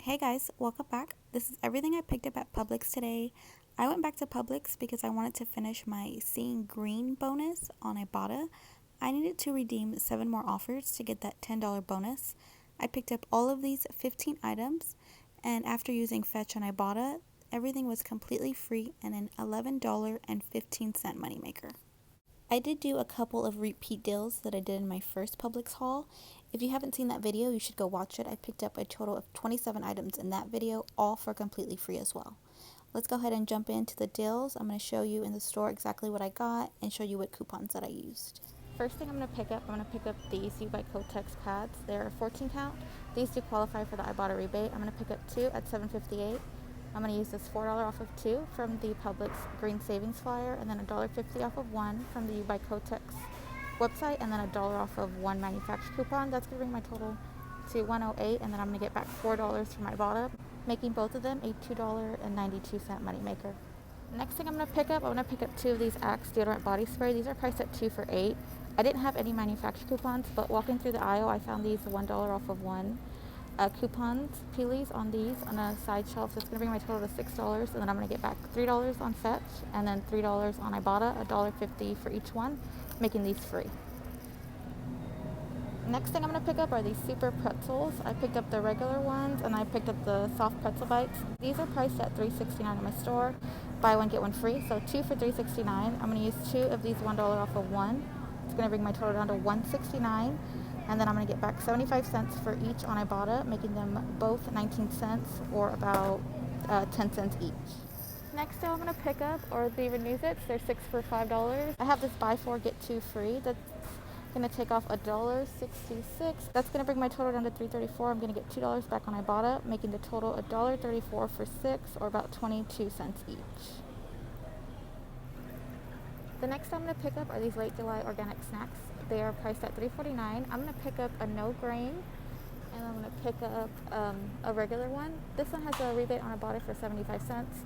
Hey guys, welcome back. This is everything I picked up at Publix today. I went back to Publix because I wanted to finish my Seeing Green bonus on Ibotta. I needed to redeem 7 more offers to get that $10 bonus. I picked up all of these 15 items, and after using Fetch on Ibotta, everything was completely free and an $11.15 moneymaker. I did do a couple of repeat deals that I did in my first Publix haul. If you haven't seen that video, you should go watch it. I picked up a total of 27 items in that video, all for completely free as well. Let's go ahead and jump into the deals. I'm going to show you in the store exactly what I got and show you what coupons that I used. First thing I'm going to pick up these U-Bike Kotex pads. They're 14 count. These do qualify for the Ibotta rebate. I'm going to pick up 2 at $7.58. I'm going to use this $4 off of 2 from the Publix Green Savings Flyer, and then $1.50 off of 1 from the U-Bike Kotex website, and then $1 off of 1 manufacturer coupon. That's going to bring my total to $108, and then I'm going to get back $4 from Ibotta, making both of them a $2.92 moneymaker. Next thing I'm going to pick up 2 of these Axe deodorant body spray. These are priced at 2 for $8. I didn't have any manufacturer coupons, but walking through the aisle, I found these $1 off of 1. Coupons, peelies on these on a side shelf. So it's going to bring my total to $6, and then I'm going to get back $3 on Fetch, and then $3 on Ibotta, $1.50 for each one, making these free. Next thing I'm going to pick up are these super pretzels. I picked up the regular ones, and I picked up the soft pretzel bites. These are priced at $3.69 in my store. Buy one, get one free, so 2 for $3.69. I'm going to use 2 of these $1 off of 1. It's going to bring my total down to $1.69. And then I'm going to get back 75 cents for each on Ibotta, making them both 19 cents or about 10 cents each. Next I'm going to pick up are the Renewzits. They're 6 for $5. I have this buy 4, get 2 free. That's going to take off $1.66. That's going to bring my total down to $3.34. I'm going to get $2 back on Ibotta, making the total $1.34 for 6 or about 22 cents each. The next I'm going to pick up are these Late July organic snacks. They are priced at $3.49. I'm going to pick up a no grain, and I'm going to pick up a regular one. This one has a rebate on Ibotta for 75 cents.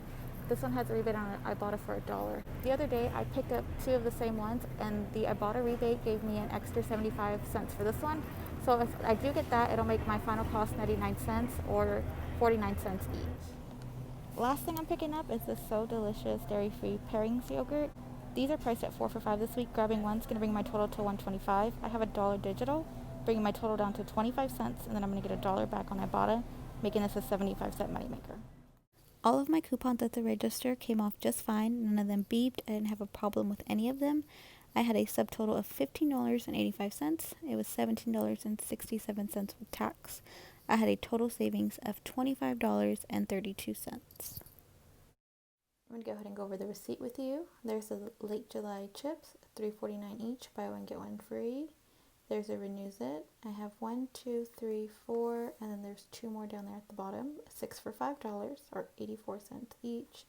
This one has a rebate on Ibotta for $1. The other day I picked up 2 of the same ones, and the Ibotta rebate gave me an extra 75 cents for this one. So if I do get that, it'll make my final cost 99 cents or 49 cents each. Last thing I'm picking up is this So Delicious dairy-free pairings yogurt. These are priced at 4 for $5 this week. Grabbing one's going to bring my total to $1.25. I have $1 digital, bringing my total down to 25 cents, and then I'm going to get $1 back on Ibotta, making this a 75-cent moneymaker. All of my coupons at the register came off just fine. None of them beeped. I didn't have a problem with any of them. I had a subtotal of $15.85. It was $17.67 with tax. I had a total savings of $25.32. I'm going to go ahead and go over the receipt with you. There's the Late July chips, $3.49 each, buy one, get one free. There's a Renewzit. I have 1, 2, 3, 4, and then there's 2 more down there at the bottom. 6 for $5 or 84 cents each.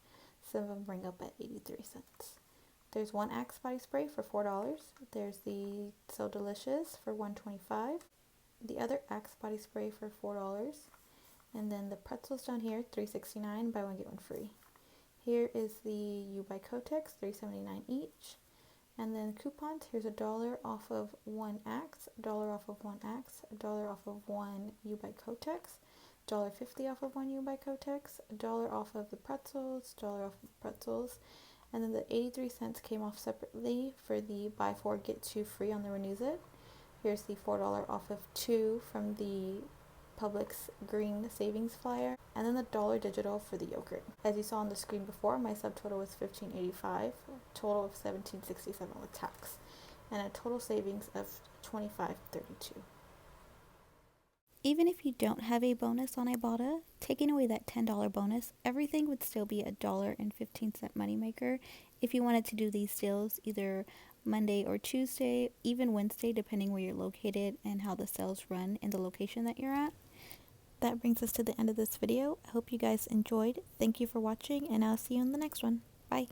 Some of them bring up at 83 cents. There's one Axe body spray for $4. There's the So Delicious for $1.25. The other Axe body spray for $4. And then the pretzels down here, $3.69, buy one, get one free. Here is the U-Bike Kotex, $3.79 each. And then coupons, here's $1 off of 1 Axe, $1 off of 1 Axe, $1 off of 1 U-Bike Kotex, $1.50 off of 1 U-Bike Kotex, $1 off of the pretzels, $1 off of the pretzels. And then the 83 cents came off separately for the buy 4, get 2 free on the Renewzit. Here's the $4 off of 2 from the Publix Green Savings Flyer, and then the $1 digital for the yogurt. As you saw on the screen before, my subtotal was $15.85, total of $17.67 with tax, and a total savings of $25.32. Even if you don't have a bonus on Ibotta, taking away that $10 bonus, everything would still be a $1.15 moneymaker if you wanted to do these deals either Monday or Tuesday, even Wednesday, depending where you're located and how the sales run in the location that you're at. That brings us to the end of this video. I hope you guys enjoyed. Thank you for watching, and I'll see you in the next one. Bye.